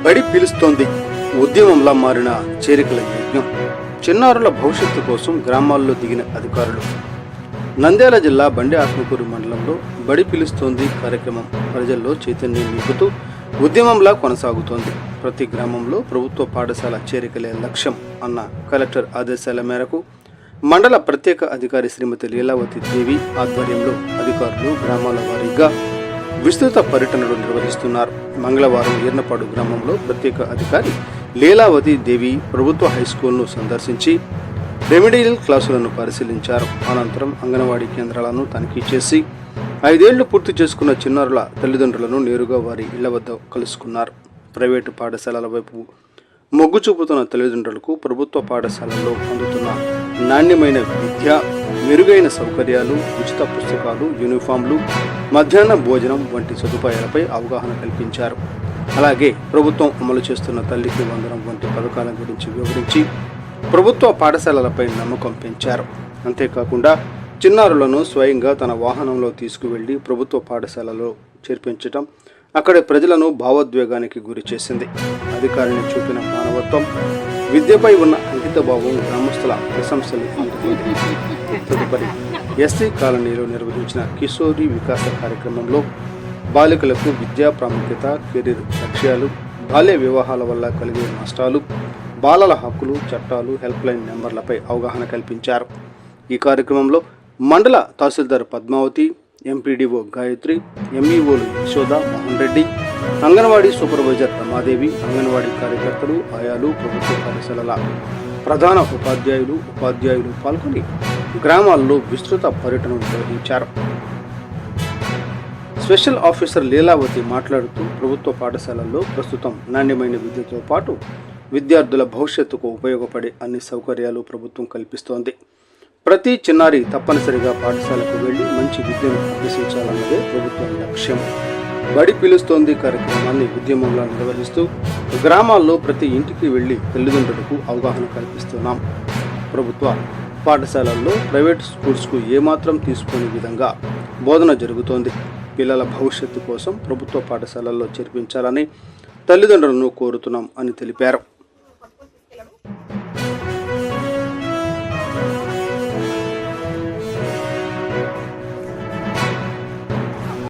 బడి పిలుస్తోంది ఉద్యమంలా మారిన చేరికల యజ్ఞం. చిన్నారుల భవిష్యత్తు కోసం గ్రామాల్లో దిగిన అధికారులు. నంద్యాల జిల్లా బండి ఆత్మకూరు మండలంలో బడి పిలుస్తోంది కార్యక్రమం ప్రజల్లో చైతన్యం నింపుతూ ఉద్యమంలా కొనసాగుతోంది. ప్రతి గ్రామంలో ప్రభుత్వ పాఠశాల చేరికలే లక్ష్యం అన్న కలెక్టర్ ఆదేశాల మేరకు మండల ప్రత్యేక అధికారి శ్రీమతి లీలావతి దేవి ఆధ్వర్యంలో అధికారులు గ్రామాల వారీగా విస్తృత పర్యటనలు నిర్వహిస్తున్నారు. మంగళవారం ఈర్నపాడు గ్రామంలో ప్రత్యేక అధికారి లీలావతి దేవి ప్రభుత్వ హైస్కూల్ను సందర్శించి రెమెడియల్ క్లాసులను పరిశీలించారు. అనంతరం అంగన్వాడీ కేంద్రాలను తనిఖీ చేసి 5 ఏళ్లు పూర్తి చేసుకున్న చిన్నారుల తల్లిదండ్రులను నేరుగా వారి ఇళ్ల వద్ద కలుసుకున్నారు. ప్రైవేటు పాఠశాలల వైపు మొగ్గు చూపుతున్న తల్లిదండ్రులకు ప్రభుత్వ పాఠశాలల్లో అందుతున్న నాణ్యమైన విద్య, మెరుగైన సౌకర్యాలు, ఉచిత పుస్తకాలు, యూనిఫామ్లు, మధ్యాహ్న భోజనం వంటి సదుపాయాలపై అవగాహన కల్పించారు. అలాగే ప్రభుత్వం అమలు చేస్తున్న తల్లికి వందనం వంటి పథకాల గురించి వివరించి ప్రభుత్వ పాఠశాలలపై నమ్మకం పెంచారు. అంతేకాకుండా చిన్నారులను స్వయంగా తన వాహనంలో తీసుకువెళ్లి ప్రభుత్వ పాఠశాలలో చేర్పించడం అక్కడి ప్రజలను భావోద్వేగానికి గురి చేసింది. అధికారిని చూపిన మానవత్వం, విద్యపై ఉన్న అంకితభావం గ్రామస్తుల ప్రశంసలు అందుకుంది. తదుపరి ఎస్సీ కాలనీలో నిర్వహించిన కిషోరి వికాస కార్యక్రమంలో బాలికలకు విద్యా ప్రాముఖ్యత, కెరీర్ లక్ష్యాలు, బాల్య వివాహాల వల్ల కలిగే నష్టాలు, బాలల హక్కులు, చట్టాలు, హెల్ప్ లైన్ నెంబర్లపై అవగాహన కల్పించారు. ఈ కార్యక్రమంలో మండల తహసీల్దార్ పద్మావతి, ఎంపీడీఓ గాయత్రి, ఎంఈఓలు యశోద, మోహన్ రెడ్డి, అంగన్వాడీ సూపర్వైజర్ రమాదేవి, అంగన్వాడీ కార్యకర్తలు, ఆయాలు, ప్రభుత్వ పాఠశాలల ప్రధాన ఉపాధ్యాయులు పాల్గొని గ్రామాల్లో విస్తృత పర్యటన నిర్వహించారు. స్పెషల్ ఆఫీసర్ లీలావతి మాట్లాడుతూ ప్రభుత్వ పాఠశాలల్లో ప్రస్తుతం నాణ్యమైన విద్యతో పాటు విద్యార్థుల భవిష్యత్తుకు ఉపయోగపడే అన్ని సౌకర్యాలు ప్రభుత్వం కల్పిస్తోంది. ప్రతి చిన్నారి తప్పనిసరిగా పాఠశాలకు వెళ్లి మంచి విద్యను అభ్యసించాలన్నదే ప్రభుత్వం లక్ష్యం. బడి పిలుస్తోంది కార్యక్రమాన్ని ఉద్యమంలా నిర్వహిస్తూ గ్రామాల్లో ప్రతి ఇంటికి వెళ్లి తల్లిదండ్రులకు అవగాహన కల్పిస్తున్నాం. ప్రభుత్వ పాఠశాలల్లో ప్రైవేట్ స్కూల్స్కు ఏమాత్రం తీసుకునే విధంగా బోధన జరుగుతోంది. పిల్లల భవిష్యత్తు కోసం ప్రభుత్వ పాఠశాలల్లో చేర్పించాలని తల్లిదండ్రులను కోరుతున్నాం అని తెలిపారు.